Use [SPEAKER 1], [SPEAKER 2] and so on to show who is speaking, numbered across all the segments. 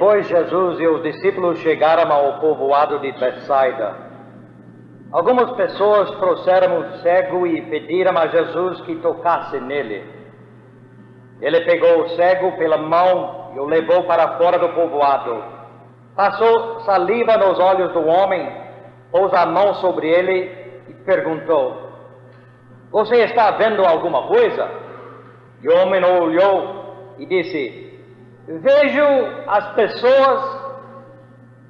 [SPEAKER 1] Depois Jesus e os discípulos chegaram ao povoado de Betsaida. Algumas pessoas trouxeram o cego e pediram a Jesus que tocasse nele. Ele pegou o cego pela mão e o levou para fora do povoado. Passou saliva nos olhos do homem, pôs a mão sobre ele e perguntou: "Você está vendo alguma coisa?" E o homem olhou e disse: "Vejo as pessoas,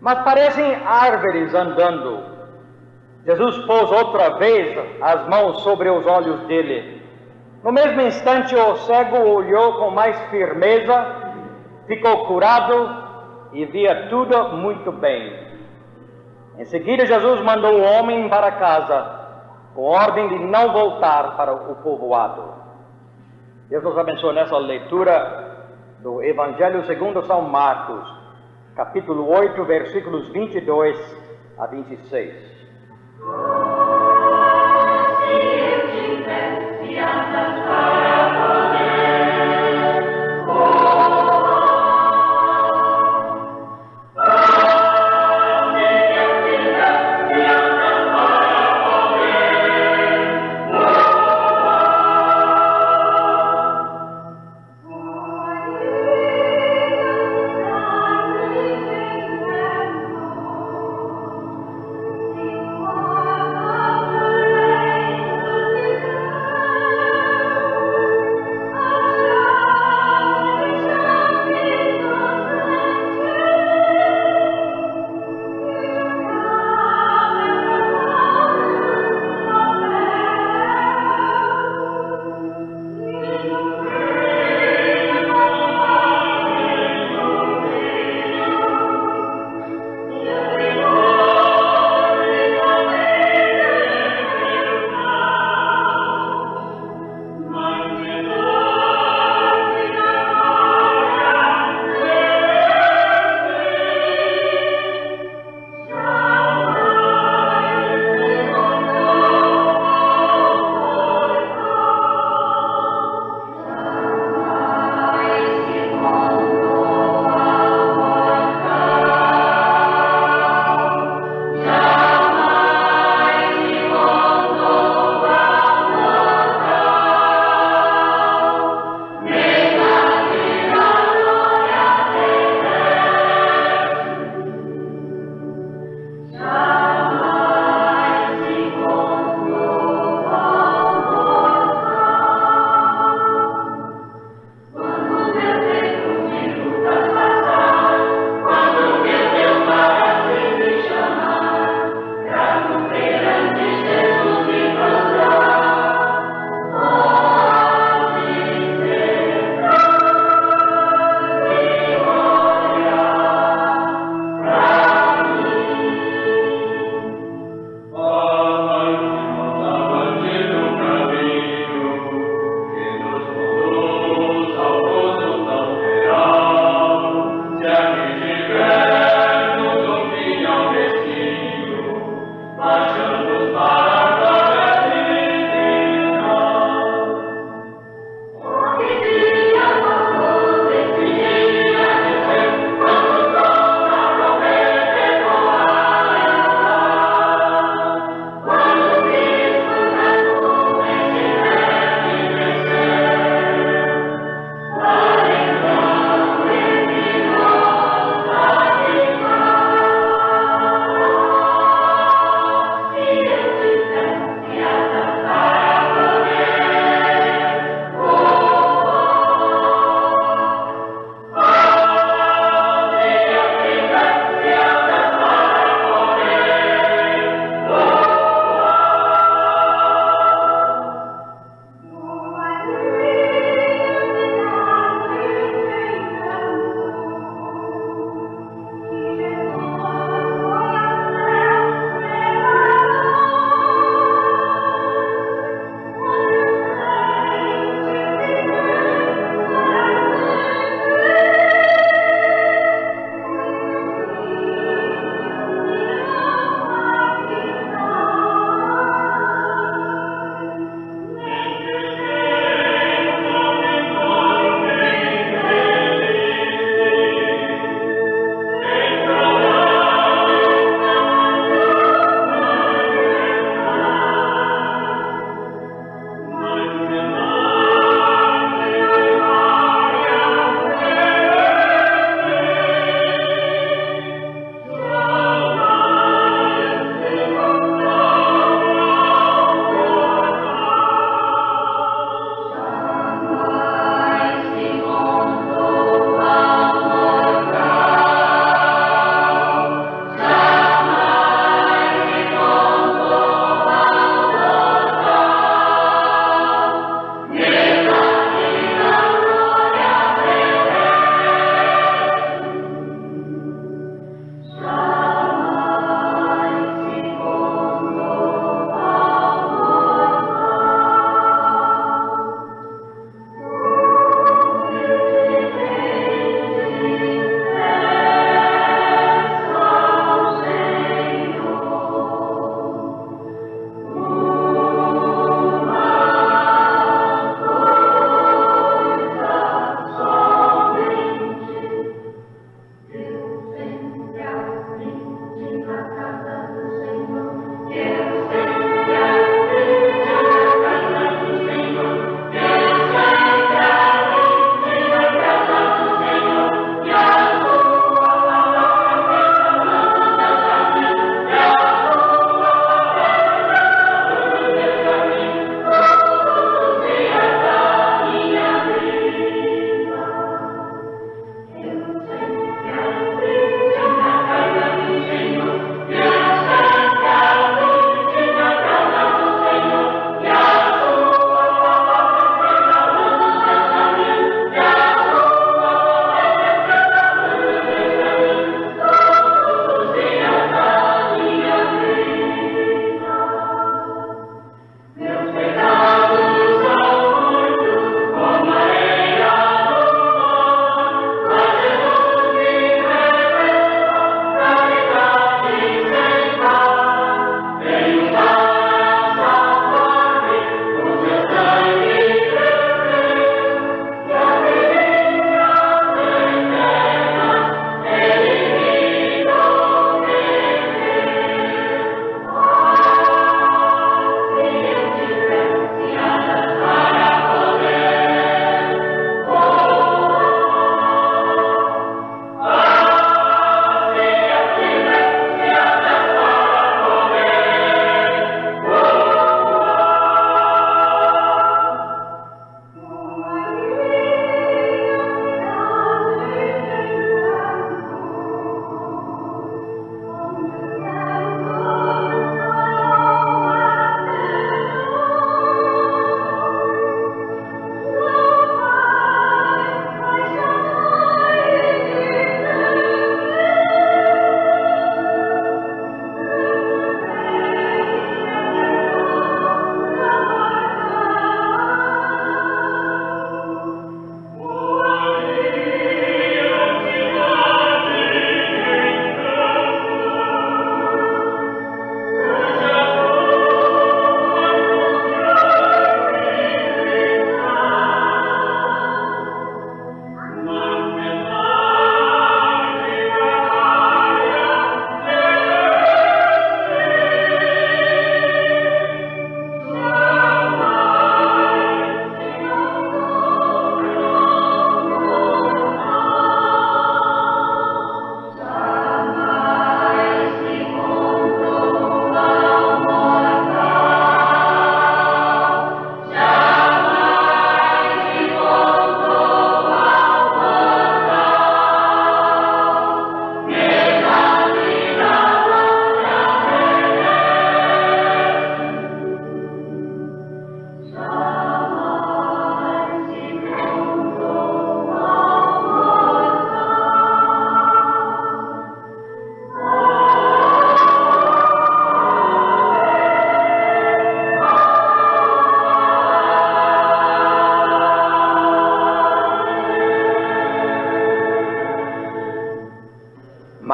[SPEAKER 1] mas parecem árvores andando." Jesus pôs outra vez as mãos sobre os olhos dele. No mesmo instante, o cego olhou com mais firmeza, ficou curado e via tudo muito bem. Em seguida, Jesus mandou o homem para casa, com ordem de não voltar para o povoado. Deus nos abençoe nessa leitura do Evangelho segundo São Marcos, capítulo 8, versículos 22 a 26.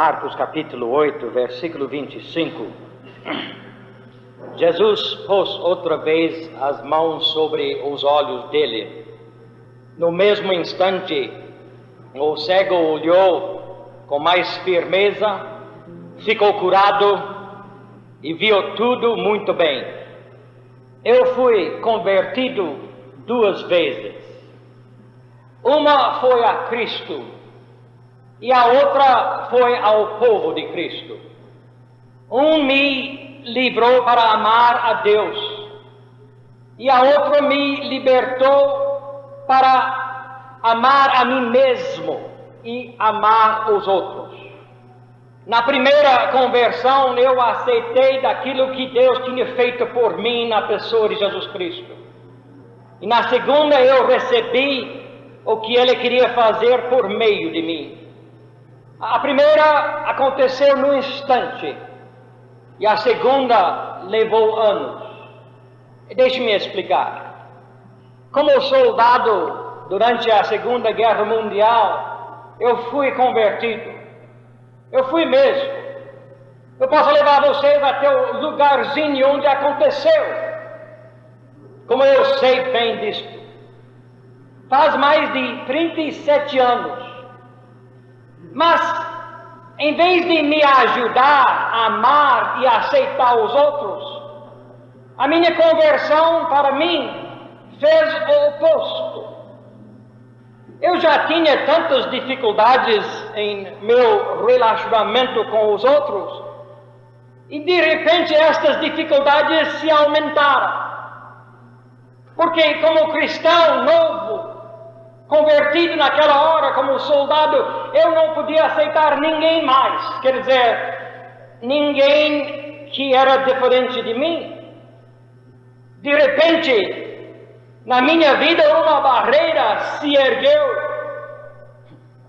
[SPEAKER 1] Marcos capítulo 8, versículo 25, Jesus pôs outra vez as mãos sobre os olhos dele. No mesmo instante, o cego olhou com mais firmeza, ficou curado e viu tudo muito bem. Eu fui convertido 2 vezes. Uma foi a Cristo e a outra foi ao povo de Cristo. Um me livrou para amar a Deus e a outra me libertou para amar a mim mesmo e amar os outros. Na primeira conversão eu aceitei daquilo que Deus tinha feito por mim na pessoa de Jesus Cristo. E na segunda eu recebi o que Ele queria fazer por meio de mim. A primeira aconteceu num instante e a segunda levou anos. Deixe-me explicar. Como soldado durante a Segunda Guerra Mundial, eu fui convertido. Eu fui mesmo. Eu posso levar vocês até o lugarzinho onde aconteceu. Como eu sei bem disto. Faz mais de 37 anos. Mas, em vez de me ajudar a amar e aceitar os outros, a minha conversão para mim fez o oposto. Eu já tinha tantas dificuldades em meu relacionamento com os outros, e de repente estas dificuldades se aumentaram. Porque como cristão novo, convertido naquela hora como soldado, eu não podia aceitar ninguém mais, quer dizer, ninguém que era diferente de mim. De repente, na minha vida uma barreira se ergueu.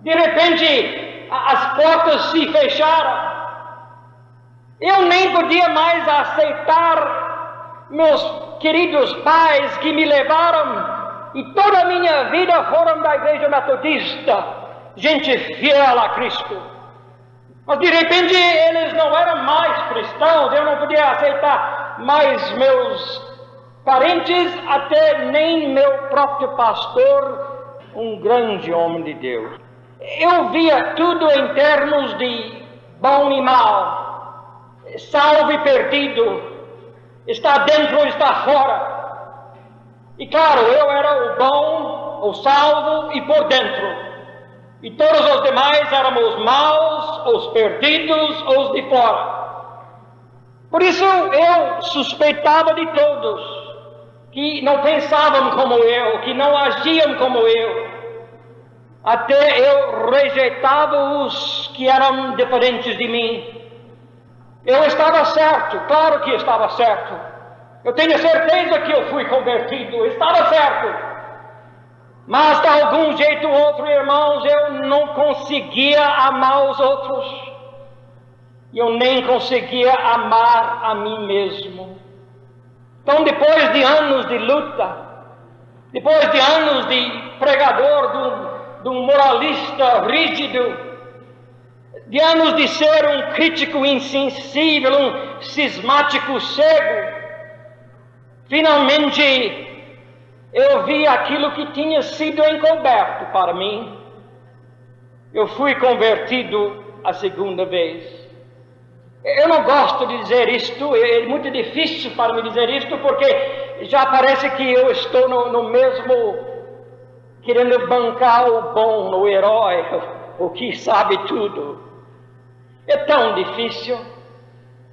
[SPEAKER 1] De repente, as portas se fecharam. Eu nem podia mais aceitar meus queridos pais que me levaram e toda a minha vida foram da igreja metodista, gente fiel a Cristo. Mas de repente eles não eram mais cristãos, eu não podia aceitar mais meus parentes, até nem meu próprio pastor, um grande homem de Deus. Eu via tudo em termos de bom e mal, salvo e perdido, está dentro ou está fora. E claro, eu era o bom, o salvo e por dentro. E todos os demais éramos os maus, os perdidos, os de fora. Por isso eu suspeitava de todos que não pensavam como eu, que não agiam como eu. Até eu rejeitava os que eram diferentes de mim. Eu estava certo, claro que estava certo. Eu tenho certeza que eu fui convertido, estava certo. Mas de algum jeito ou outro, irmãos, eu não conseguia amar os outros. Eu nem conseguia amar a mim mesmo. Então, depois de anos de luta, depois de anos de pregador, de um moralista rígido, de anos de ser um crítico insensível, um cismático cego, finalmente eu vi aquilo que tinha sido encoberto para mim. Eu fui convertido a segunda vez. Eu não gosto de dizer isto, é muito difícil para me dizer isto, porque já parece que eu estou no mesmo, querendo bancar o bom, o herói, o que sabe tudo. É tão difícil.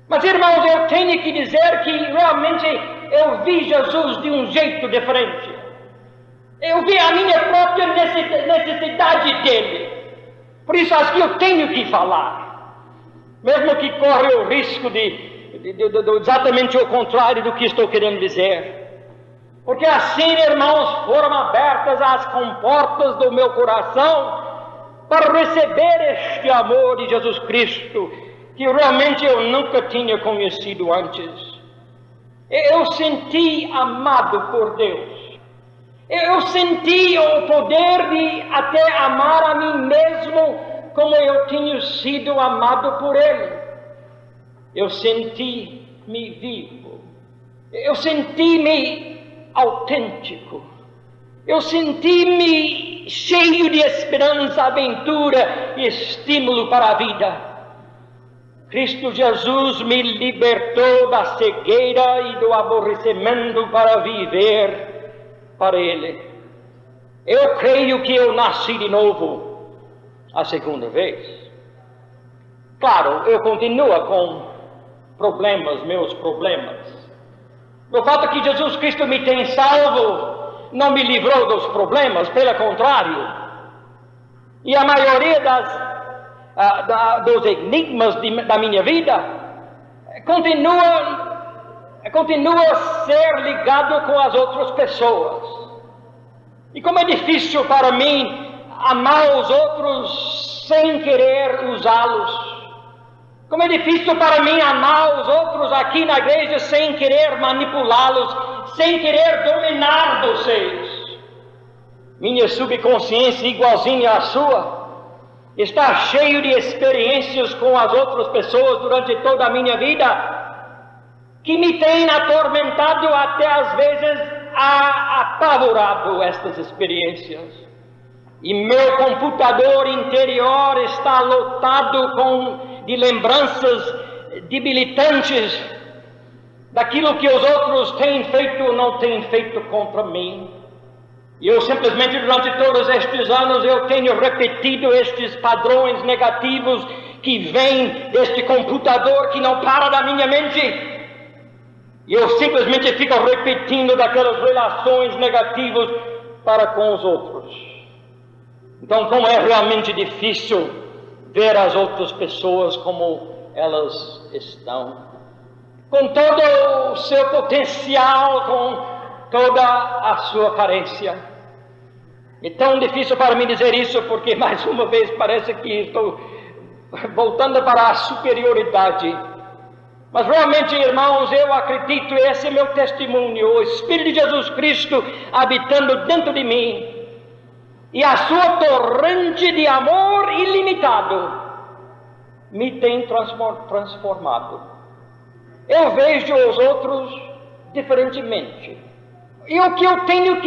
[SPEAKER 1] Mas, irmãos, eu tenho que dizer que realmente eu vi Jesus de um jeito diferente. Eu vi a minha própria necessidade dele. Por isso acho que eu tenho que falar. Mesmo que corre o risco de exatamente o contrário do que estou querendo dizer. Porque assim, irmãos, foram abertas as comportas do meu coração para receber este amor de Jesus Cristo, que realmente eu nunca tinha conhecido antes. Eu senti amado por Deus. Eu senti o poder de até amar a mim mesmo
[SPEAKER 2] como eu tinha sido amado por Ele. Eu senti-me vivo, eu senti-me autêntico, eu senti-me cheio de esperança, aventura e estímulo para a vida. Cristo Jesus me libertou da cegueira e do aborrecimento para viver para Ele. Eu creio que eu nasci de novo a segunda vez. Claro, eu continuo com meus problemas. O fato que Jesus Cristo me tem salvo não me livrou dos problemas, pelo contrário. E a maioria dos enigmas da minha vida continua a ser ligado com as outras pessoas. E como é difícil para mim amar os outros sem querer usá-los. Como é difícil para mim amar os outros aqui na igreja sem querer manipulá-los, sem querer dominar vocês. Minha subconsciência, igualzinha à sua, está cheio de experiências com as outras pessoas durante toda a minha vida, que me tem atormentado, até às vezes apavorado estas experiências. E meu computador interior está lotado de lembranças debilitantes daquilo que os outros têm feito ou não têm feito contra mim. E eu simplesmente, durante todos estes anos, eu tenho repetido estes padrões negativos que vêm deste computador que não para da minha mente. E eu simplesmente fico repetindo daquelas relações negativas para com os outros. Então, como é realmente difícil ver as outras pessoas como elas estão, com todo o seu potencial, com toda a sua carência. É tão difícil para mim dizer isso, porque mais uma vez parece que estou voltando para a superioridade. Mas realmente, irmãos, eu acredito, esse é meu testemunho, o Espírito de Jesus Cristo habitando dentro de mim, e a sua torrente de amor ilimitado me tem transformado. Eu vejo os outros diferentemente. E o que eu tenho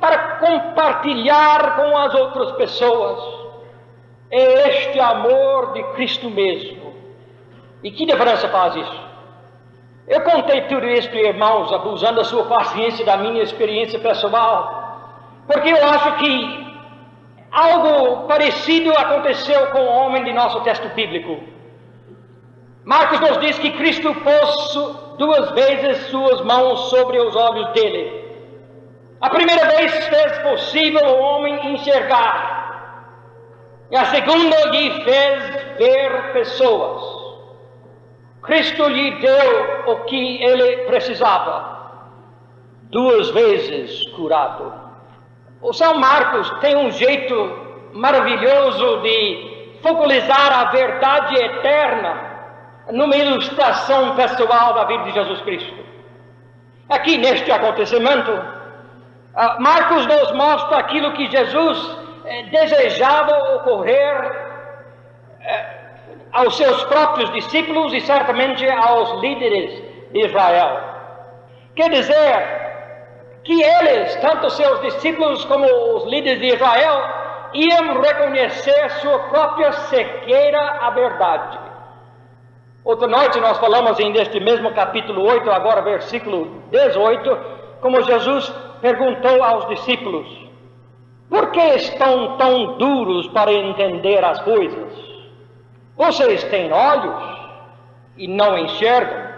[SPEAKER 2] para compartilhar com as outras pessoas é este amor de Cristo mesmo. E que diferença faz isso? Eu contei tudo isso, irmãos, abusando da sua paciência, da minha experiência pessoal, porque eu acho que algo parecido aconteceu com o homem de nosso texto bíblico. Marcos nos diz que Cristo pôs 2 vezes suas mãos sobre os olhos dele. A primeira vez fez possível o homem enxergar, e a segunda lhe fez ver pessoas. Cristo lhe deu o que ele precisava, 2 vezes curado. O São Marcos tem um jeito maravilhoso de focalizar a verdade eterna numa ilustração pessoal da vida de Jesus Cristo. Aqui neste acontecimento, Marcos nos mostra aquilo que Jesus desejava ocorrer aos seus próprios discípulos e certamente aos líderes de Israel. Quer dizer que eles, tanto seus discípulos como os líderes de Israel, iam reconhecer sua própria cegueira à verdade. Outra noite nós falamos neste mesmo capítulo 8, agora versículo 18, como Jesus perguntou aos discípulos: por que estão tão duros para entender as coisas? Vocês têm olhos e não enxergam?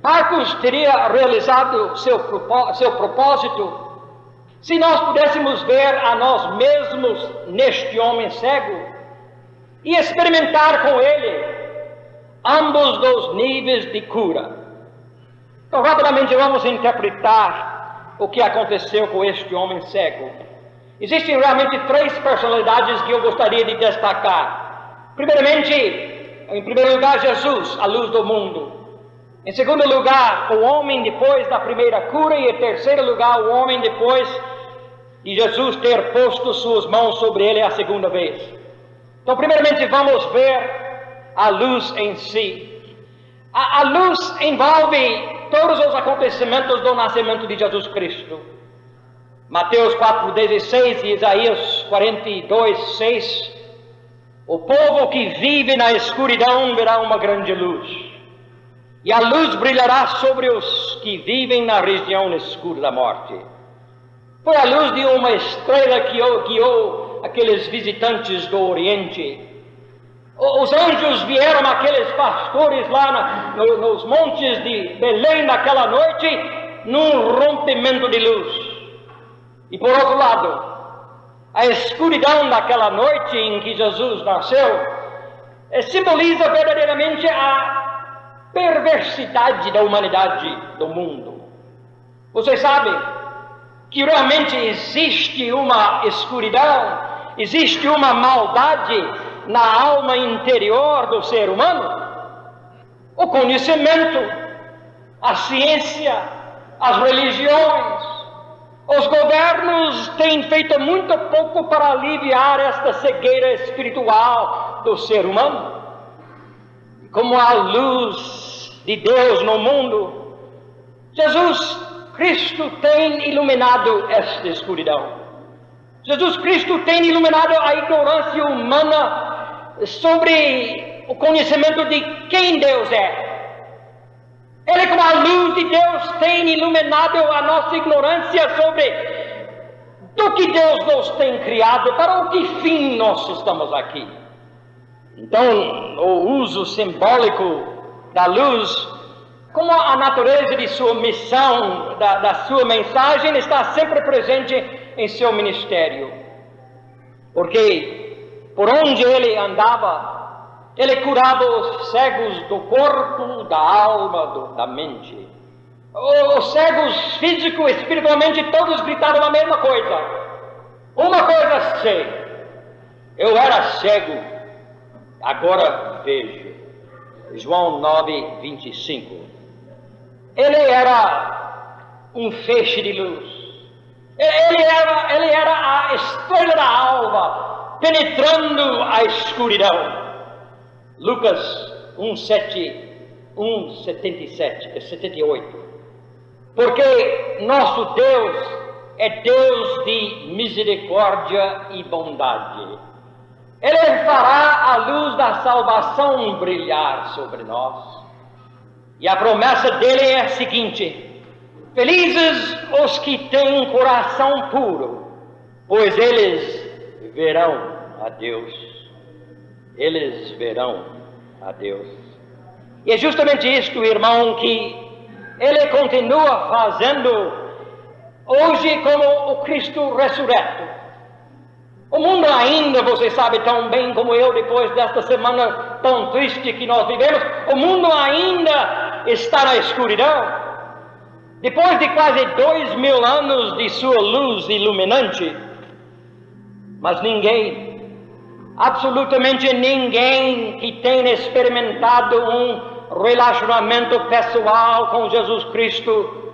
[SPEAKER 2] Marcos teria realizado seu propósito se nós pudéssemos ver a nós mesmos neste homem cego e experimentar com ele ambos os níveis de cura. Então, rapidamente vamos interpretar o que aconteceu com este homem cego. Existem realmente 3 personalidades que eu gostaria de destacar. Primeiramente, em primeiro lugar, Jesus, a luz do mundo. Em segundo lugar, o homem depois da primeira cura. E em terceiro lugar, o homem depois de Jesus ter posto suas mãos sobre ele a segunda vez. Então, primeiramente, vamos ver a luz em si. A luz envolve todos os acontecimentos do nascimento de Jesus Cristo. Mateus 4,16 e Isaías 42,6. O povo que vive na escuridão verá uma grande luz, e a luz brilhará sobre os que vivem na região escura da morte. Foi a luz de uma estrela que guiou aqueles visitantes do Oriente. Os anjos vieram àqueles pastores lá nos montes de Belém naquela noite, num rompimento de luz. E por outro lado, a escuridão daquela noite em que Jesus nasceu simboliza verdadeiramente a perversidade da humanidade, do mundo. Vocês sabem que realmente existe uma escuridão, existe uma maldade na alma interior do ser humano. O conhecimento, a ciência, as religiões, os governos têm feito muito pouco para aliviar esta cegueira espiritual do ser humano. Como a luz de Deus no mundo, Jesus Cristo tem iluminado esta escuridão. Jesus Cristo tem iluminado a ignorância humana sobre o conhecimento de quem Deus é. Ele, como a luz de Deus, tem iluminado a nossa ignorância sobre do que Deus nos tem criado, para o que fim nós estamos aqui. Então, o uso simbólico da luz, como a natureza de sua missão, da sua mensagem, está sempre presente em seu ministério. Porque por onde ele andava, ele curava os cegos do corpo, da alma, da mente. Os cegos físico e espiritualmente todos gritaram a mesma coisa. Uma coisa sei, eu era cego, agora vejo. João 9:25. Ele era um feixe de luz. Ele era a estrela da alva, penetrando a escuridão. Lucas 78. Porque nosso Deus é Deus de misericórdia e bondade. Ele fará a luz da salvação brilhar sobre nós. E a promessa dele é a seguinte: felizes os que têm coração puro, pois eles verão a Deus. Eles verão a Deus. E é justamente isto, irmão, que ele continua fazendo hoje como o Cristo ressurreto. O mundo ainda, você sabe tão bem como eu, depois desta semana tão triste que nós vivemos, o mundo ainda está na escuridão. Depois de quase 2000 anos de sua luz iluminante, mas ninguém, absolutamente ninguém que tenha experimentado um relacionamento pessoal com Jesus Cristo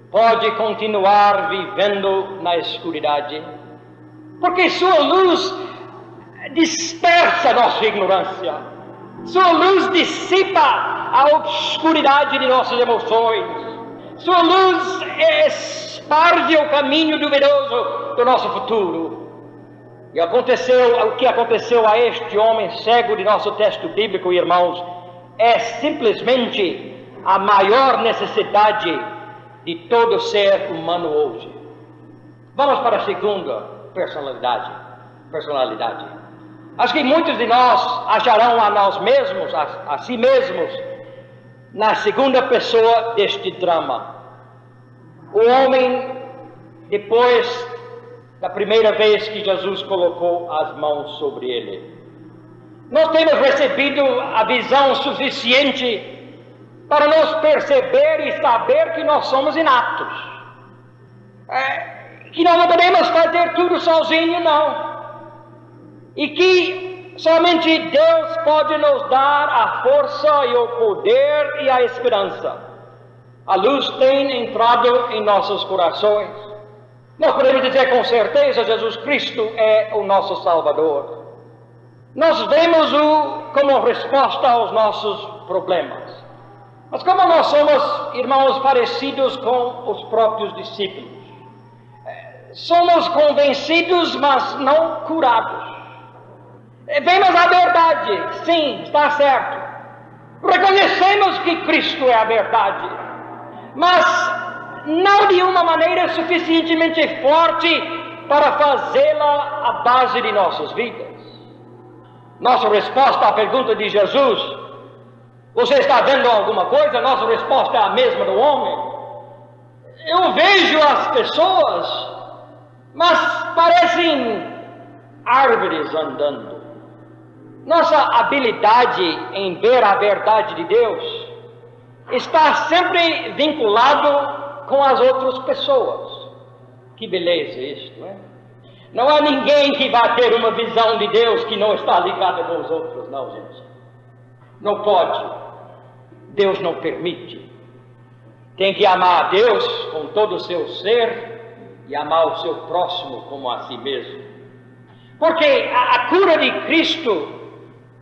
[SPEAKER 2] pode continuar vivendo na escuridade, porque sua luz dispersa nossa ignorância, sua luz dissipa a obscuridade de nossas emoções, sua luz esparge o caminho duvidoso do nosso futuro. E o que aconteceu a este homem cego de nosso texto bíblico, irmãos, é simplesmente a maior necessidade de todo ser humano hoje. Vamos para a segunda personalidade. Acho que muitos de nós acharão a nós mesmos, a si mesmos, na segunda pessoa deste drama. O homem, depois da primeira vez que Jesus colocou as mãos sobre ele. Nós temos recebido a visão suficiente para nos perceber e saber que nós somos inatos. Que nós não podemos fazer tudo sozinho, não. E que somente Deus pode nos dar a força e o poder e a esperança. A luz tem entrado em nossos corações. Nós podemos dizer com certeza: Jesus Cristo é o nosso Salvador. nós vemos-o como resposta aos nossos problemas. Mas como nós somos, irmãos, parecidos com os próprios discípulos, somos convencidos, mas não curados. Vemos a verdade, sim, está certo. Reconhecemos que Cristo é a verdade, mas não de uma maneira suficientemente forte para fazê-la a base de nossas vidas. Nossa resposta à pergunta de Jesus: você está vendo alguma coisa? Nossa resposta é a mesma do homem. Eu vejo as pessoas, mas parecem árvores andando. Nossa habilidade em ver a verdade de Deus está sempre vinculado com as outras pessoas. Que beleza isto, não é? Não há ninguém que vá ter uma visão de Deus que não está ligada com os outros, não, gente. Não pode. Deus não permite. Tem que amar a Deus com todo o seu ser e amar o seu próximo como a si mesmo. Porque a cura de Cristo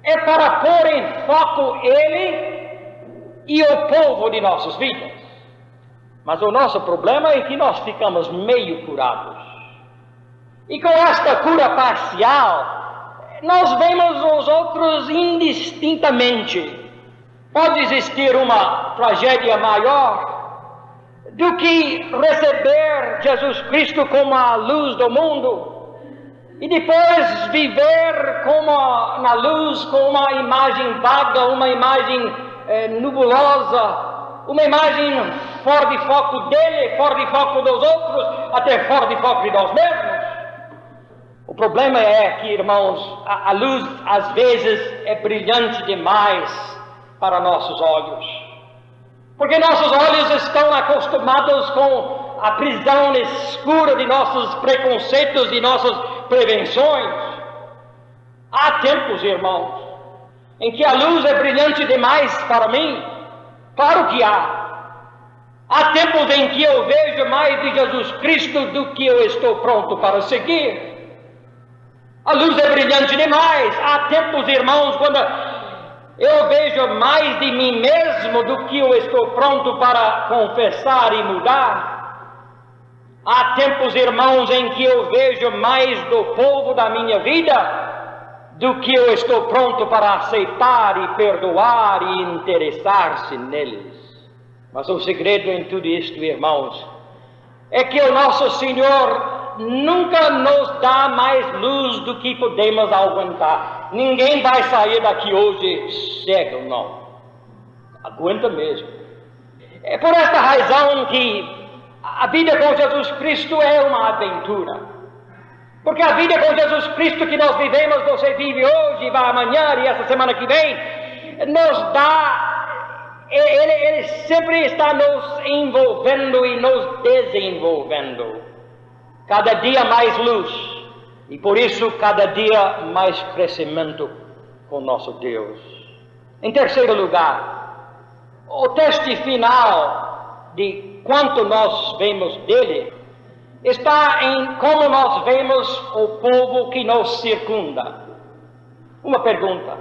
[SPEAKER 2] é para pôr em foco Ele e o povo de nossas vidas. Mas o nosso problema é que nós ficamos meio curados. E com esta cura parcial, nós vemos os outros indistintamente. Pode existir uma tragédia maior do que receber Jesus Cristo como a luz do mundo e depois viver como na luz com uma imagem vaga, uma imagem nebulosa, uma imagem fora de foco dele, fora de foco dos outros, até fora de foco de nós mesmos. O problema é que, irmãos, a luz às vezes é brilhante demais para nossos olhos, porque nossos olhos estão acostumados com a prisão escura de nossos preconceitos e nossas prevenções. Há tempos, irmãos, em que a luz é brilhante demais para mim. Claro que há. Há tempos em que eu vejo mais de Jesus Cristo do que eu estou pronto para seguir. A luz é brilhante demais. Há tempos, irmãos, quando eu vejo mais de mim mesmo do que eu estou pronto para confessar e mudar. Há tempos, irmãos, em que eu vejo mais do povo da minha vida do que eu estou pronto para aceitar e perdoar e interessar-se neles. Mas o segredo em tudo isto, irmãos, é que o nosso Senhor nunca nos dá mais luz do que podemos aguentar. Ninguém vai sair daqui hoje cego, não. Aguenta mesmo. É por esta razão que a vida com Jesus Cristo é uma aventura. Porque a vida com Jesus Cristo que nós vivemos, você vive hoje, vai amanhã e essa semana que vem, nos dá, ele sempre está nos envolvendo e nos desenvolvendo. Cada dia mais luz, e por isso cada dia mais crescimento com nosso Deus. Em terceiro lugar, o teste final de quanto nós vemos dele está em como nós vemos o povo que nos circunda. Uma pergunta: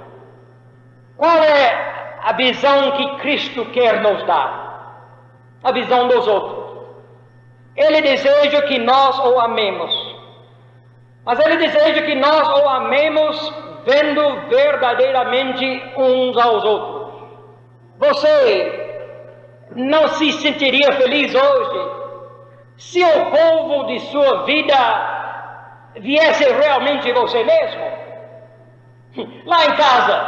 [SPEAKER 2] qual é a visão que Cristo quer nos dar? A visão dos outros. Ele deseja que nós o amemos, mas ele deseja que nós o amemos vendo verdadeiramente uns aos outros. Você não se sentiria feliz hoje se o povo de sua vida viesse realmente você mesmo? Lá em casa,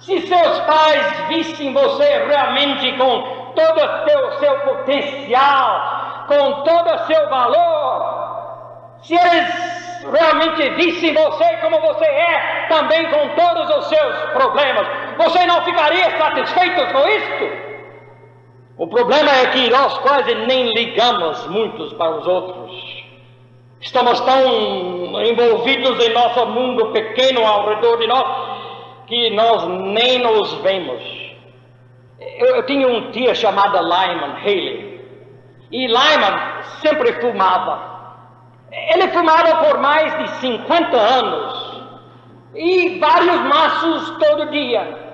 [SPEAKER 2] se seus pais vissem você realmente com todo o seu potencial, com todo o seu valor, se eles realmente vissem você como você é, também com todos os seus problemas, você não ficaria satisfeito com isto? O problema é que nós quase nem ligamos muitos para os outros. Estamos tão envolvidos em nosso mundo pequeno ao redor de nós que nós nem nos vemos. Eu tinha um tio chamado Lyman Haley. E Lyman sempre fumava. Ele fumava por mais de 50 anos. e vários maços todo dia.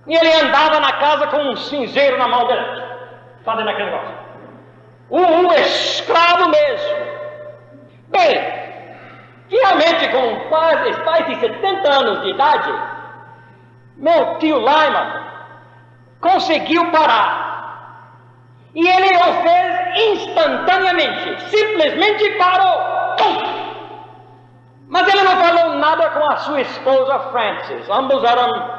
[SPEAKER 2] E ele andava na casa com um cinzeiro na mão dele, fazendo aquele negócio. Um escravo mesmo. Bem, finalmente, com mais de 70 anos de idade, meu tio Lyman conseguiu parar. E ele o fez instantaneamente, simplesmente parou. Mas ele não falou nada com a sua esposa Frances. Ambos eram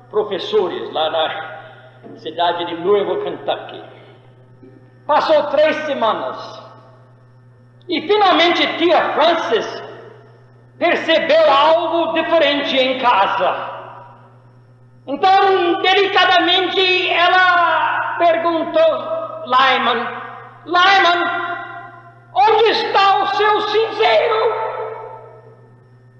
[SPEAKER 2] professores lá na cidade de Louisville, Kentucky. Passou 3 semanas. E finalmente tia Frances percebeu algo diferente em casa. Então, delicadamente, ela perguntou Lyman, onde está o seu cinzeiro?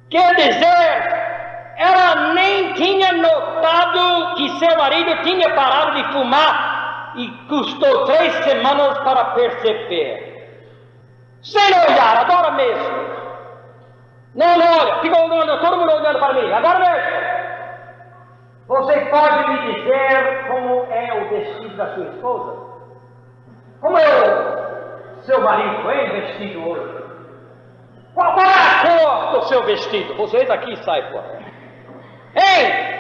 [SPEAKER 2] Quer dizer, ela nem tinha notado que seu marido tinha parado de fumar e custou 3 semanas para perceber. Sem olhar, agora mesmo. Não olha, ficou olhando, todo mundo olhando para mim, agora mesmo. Você pode me dizer como é o vestido da sua esposa? Como é o seu marido, hein, vestido hoje? Qual é a cor do seu vestido? Vocês aqui saem fora. Ei!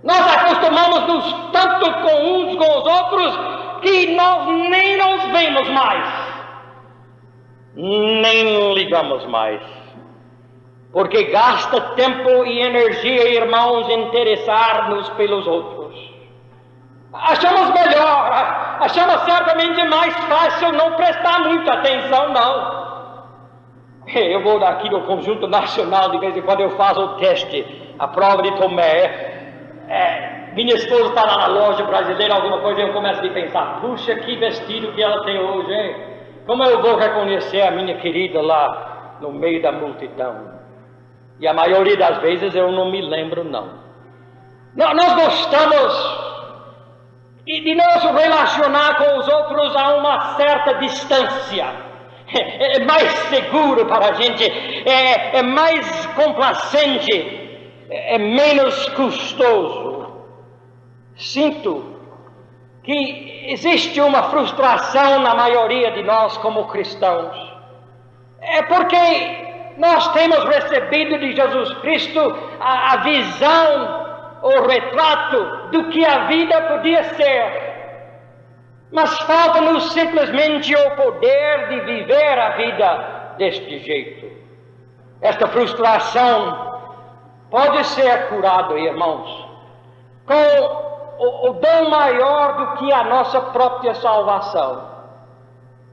[SPEAKER 2] Nós acostumamos-nos tanto com uns com os outros que nós nem nos vemos mais. Nem ligamos mais. Porque gasta tempo e energia, irmãos, interessar-nos pelos outros. Achamos melhor, achamos certamente mais fácil não prestar muita atenção, não. Eu vou daqui no Conjunto Nacional, de vez em quando eu faço o teste, a prova de Tomé. Minha esposa está lá na loja brasileira, alguma coisa, eu começo a pensar, puxa, que vestido que ela tem hoje, hein? Como eu vou reconhecer a minha querida lá no meio da multidão? E a maioria das vezes eu não me lembro, não. Nós gostamos de nos relacionar com os outros a uma certa distância. É mais seguro para a gente, é mais complacente, é menos custoso. Sinto que existe uma frustração na maioria de nós como cristãos. É porque nós temos recebido de Jesus Cristo a visão, o retrato do que a vida podia ser. Mas falta-nos simplesmente o poder de viver a vida deste jeito. Esta frustração pode ser curada, irmãos, com o dom maior do que a nossa própria salvação.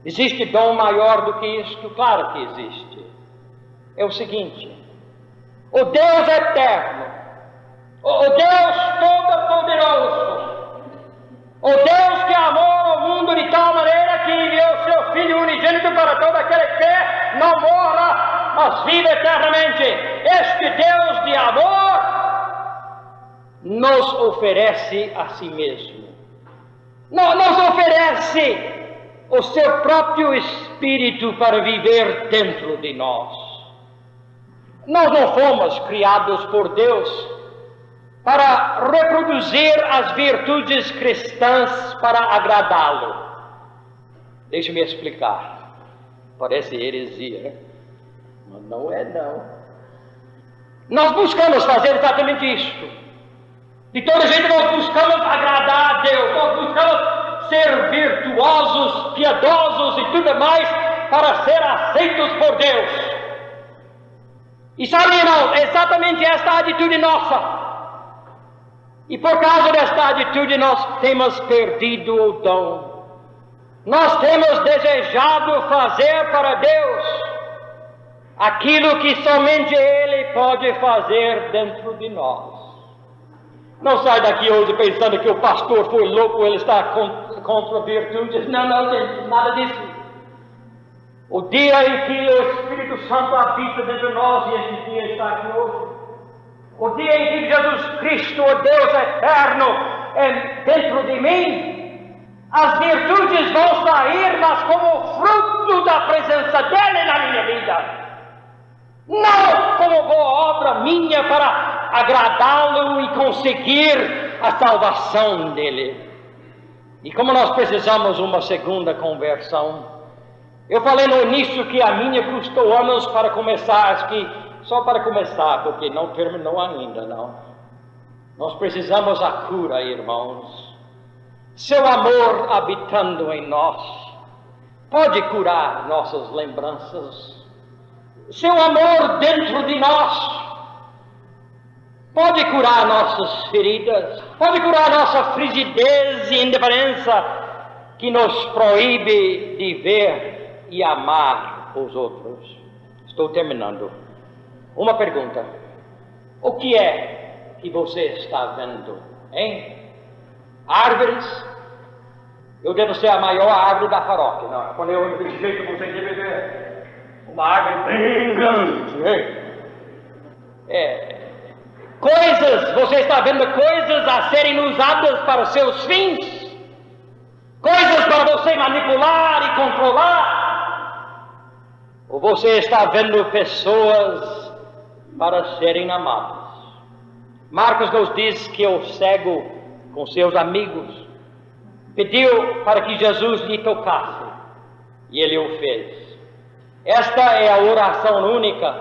[SPEAKER 2] Existe dom maior do que isto? Claro que existe. É o seguinte: o Deus eterno, o Deus todo-poderoso, o Deus que amou o mundo de tal maneira que enviou seu Filho unigênito para todo aquele que crê, não morra, mas vive eternamente. Este Deus de amor nos oferece a si mesmo. Nos oferece o seu próprio Espírito para viver dentro de nós. Nós não fomos criados por Deus para reproduzir as virtudes cristãs para agradá-lo. Deixe-me explicar. Parece heresia, né? Mas não é, não. Nós buscamos fazer exatamente isto. De todo jeito nós buscamos agradar a Deus, nós buscamos ser virtuosos, piedosos e tudo mais para ser aceitos por Deus. E sabe, irmão, é exatamente esta atitude nossa. E por causa desta atitude nós temos perdido o dom. Nós temos desejado fazer para Deus aquilo que somente Ele pode fazer dentro de nós. Não sai daqui hoje pensando que o pastor foi louco, ele está contra virtudes. Não, gente, nada disso. O dia em que o Espírito Santo habita dentro de nós, e esse dia está aqui hoje. O dia em que Jesus Cristo, o Deus eterno, é dentro de mim, as virtudes vão sair, mas como fruto da presença dEle na minha vida. Não como boa minha para agradá-lo e conseguir a salvação dele. E como nós precisamos uma segunda conversão, eu falei no início que a minha custou anos para começar, acho que só para começar, porque não terminou ainda, não. Nós precisamos a cura, irmãos. Seu amor habitando em nós pode curar nossas lembranças. Seu amor dentro de nós pode curar nossas feridas, pode curar nossa frigidez e indiferença que nos proíbe de ver e amar os outros. Estou terminando. Uma pergunta. O que é que você está vendo, hein? Árvores? Eu devo ser a maior árvore da paróquia. Não, quando eu desse jeito você deve ver uma árvore bem grande, hein? Coisas, você está vendo coisas a serem usadas para seus fins? Coisas para você manipular e controlar? Ou você está vendo pessoas para serem amadas? Marcos nos diz que o cego, com seus amigos, pediu para que Jesus lhe tocasse, e ele o fez. Esta é a oração única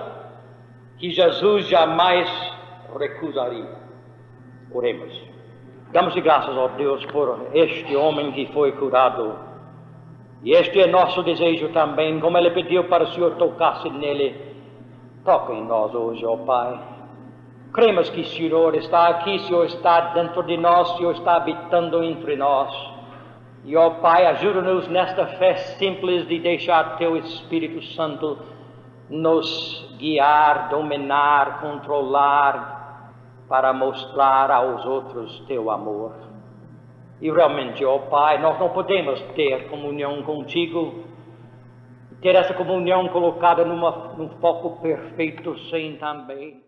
[SPEAKER 2] que Jesus jamais recusaria. Oremos. Damos graças a Deus por este homem que foi curado. E este é nosso desejo também, como ele pediu para o Senhor tocasse nele. Toca em nós hoje, ó Pai. Cremos que o Senhor está aqui, o Senhor está dentro de nós, o Senhor está habitando entre nós. E, ó Pai, ajuda-nos nesta fé simples de deixar Teu Espírito Santo nos guiar, dominar, controlar, para mostrar aos outros Teu amor. E realmente, ó Pai, nós não podemos ter comunhão contigo, ter essa comunhão colocada num foco perfeito sem também